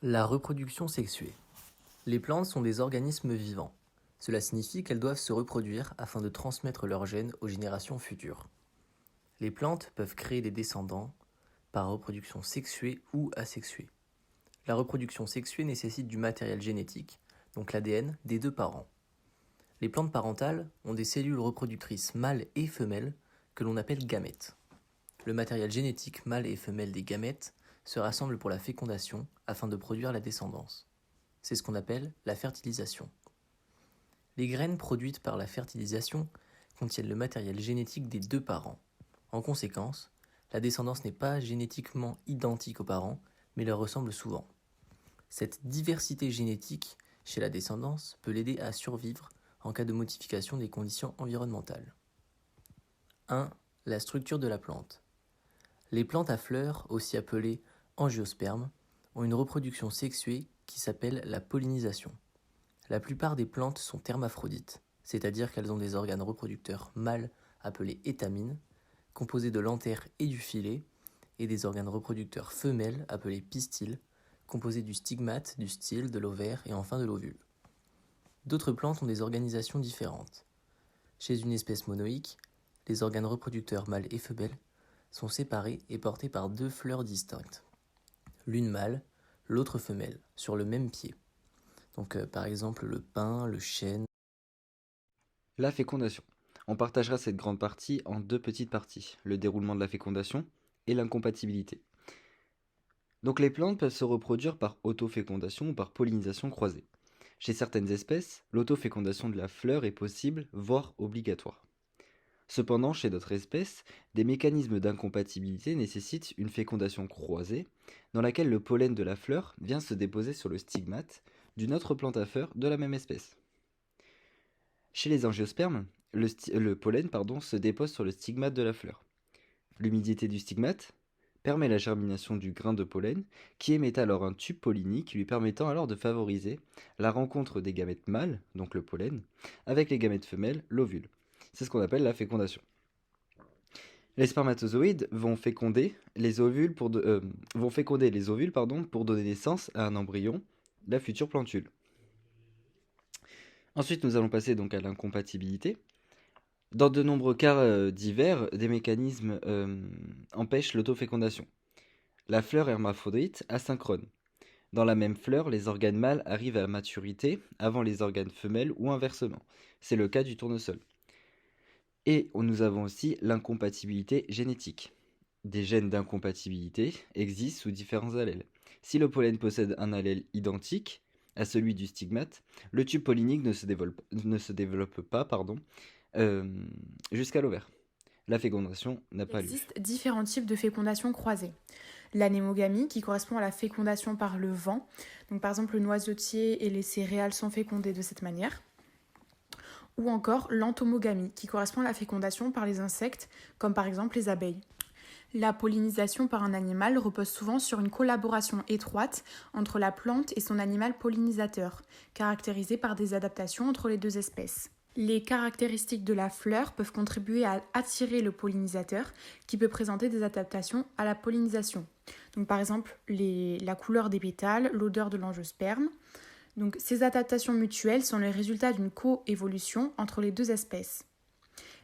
La reproduction sexuée. Les plantes sont des organismes vivants. Cela signifie qu'elles doivent se reproduire afin de transmettre leurs gènes aux générations futures. Les plantes peuvent créer des descendants par reproduction sexuée ou asexuée. La reproduction sexuée nécessite du matériel génétique, donc l'ADN, des deux parents. Les plantes parentales ont des cellules reproductrices mâles et femelles que l'on appelle gamètes. Le matériel génétique mâle et femelle des gamètes se rassemble pour la fécondation afin de produire la descendance. C'est ce qu'on appelle la fertilisation. Les graines produites par la fertilisation contiennent le matériel génétique des deux parents. En conséquence, la descendance n'est pas génétiquement identique aux parents, mais leur ressemble souvent. Cette diversité génétique chez la descendance peut l'aider à survivre en cas de modification des conditions environnementales. 1. La structure de la plante. Les plantes à fleurs, aussi appelées angiospermes, ont une reproduction sexuée qui s'appelle la pollinisation. La plupart des plantes sont hermaphrodites, c'est-à-dire qu'elles ont des organes reproducteurs mâles appelés étamines, composés de l'antère et du filet, et des organes reproducteurs femelles appelés pistils, composés du stigmate, du style, de l'ovaire et enfin de l'ovule. D'autres plantes ont des organisations différentes. Chez une espèce monoïque, les organes reproducteurs mâles et femelles sont séparés et portés par deux fleurs distinctes, l'une mâle, l'autre femelle, sur le même pied. Donc par exemple le pin, le chêne. La fécondation. On partagera cette grande partie en deux petites parties, le déroulement de la fécondation et l'incompatibilité. Donc les plantes peuvent se reproduire par autofécondation ou par pollinisation croisée. Chez certaines espèces, l'autofécondation de la fleur est possible, voire obligatoire. Cependant, chez d'autres espèces, des mécanismes d'incompatibilité nécessitent une fécondation croisée, dans laquelle le pollen de la fleur vient se déposer sur le stigmate d'une autre plante à fleurs de la même espèce. Chez les angiospermes, le pollen se dépose sur le stigmate de la fleur. L'humidité du stigmate permet la germination du grain de pollen, qui émet alors un tube pollinique lui permettant alors de favoriser la rencontre des gamètes mâles, donc le pollen, avec les gamètes femelles, l'ovule. C'est ce qu'on appelle la fécondation. Les spermatozoïdes vont féconder les ovules pour donner naissance à un embryon, la future plantule. Ensuite, nous allons passer donc à l'incompatibilité. Dans de nombreux cas divers, des mécanismes empêchent l'autofécondation. La fleur hermaphrodite asynchrone. Dans la même fleur, les organes mâles arrivent à maturité avant les organes femelles ou inversement. C'est le cas du tournesol. Et nous avons aussi l'incompatibilité génétique. Des gènes d'incompatibilité existent sous différents allèles. Si le pollen possède un allèle identique à celui du stigmate, le tube pollinique ne se développe pas jusqu'à l'ovaire. La fécondation n'a pas lieu. Il existe différents types de fécondation croisée. L'anémogamie, qui correspond à la fécondation par le vent. Donc, par exemple, le noisetier et les céréales sont fécondés de cette manière. Ou encore l'entomogamie, qui correspond à la fécondation par les insectes, comme par exemple les abeilles. La pollinisation par un animal repose souvent sur une collaboration étroite entre la plante et son animal pollinisateur, caractérisée par des adaptations entre les deux espèces. Les caractéristiques de la fleur peuvent contribuer à attirer le pollinisateur qui peut présenter des adaptations à la pollinisation. Donc par exemple la couleur des pétales, l'odeur de l'angiosperme. Donc ces adaptations mutuelles sont le résultat d'une coévolution entre les deux espèces.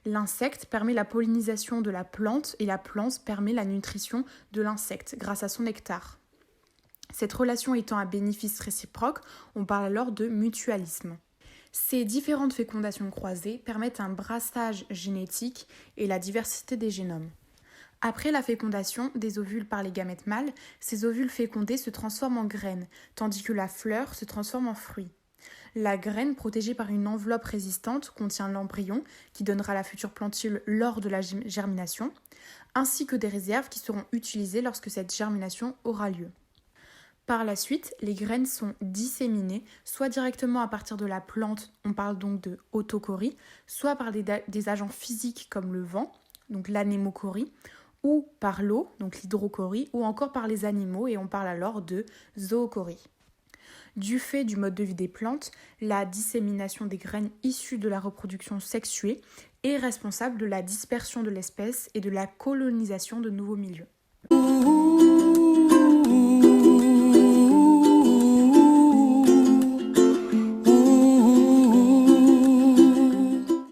L'insecte permet la pollinisation de la plante et la plante permet la nutrition de l'insecte grâce à son nectar. Cette relation étant à bénéfice réciproque, on parle alors de mutualisme. Ces différentes fécondations croisées permettent un brassage génétique et la diversité des génomes. Après la fécondation des ovules par les gamètes mâles, ces ovules fécondés se transforment en graines, tandis que la fleur se transforme en fruit. La graine, protégée par une enveloppe résistante, contient l'embryon qui donnera la future plantule lors de la germination, ainsi que des réserves qui seront utilisées lorsque cette germination aura lieu. Par la suite, les graines sont disséminées, soit directement à partir de la plante, on parle donc de autochorie, soit par des agents physiques comme le vent, donc l'anémochorie, ou par l'eau, donc l'hydrochorie, ou encore par les animaux, et on parle alors de zoochorie. Du fait du mode de vie des plantes, la dissémination des graines issues de la reproduction sexuée est responsable de la dispersion de l'espèce et de la colonisation de nouveaux milieux.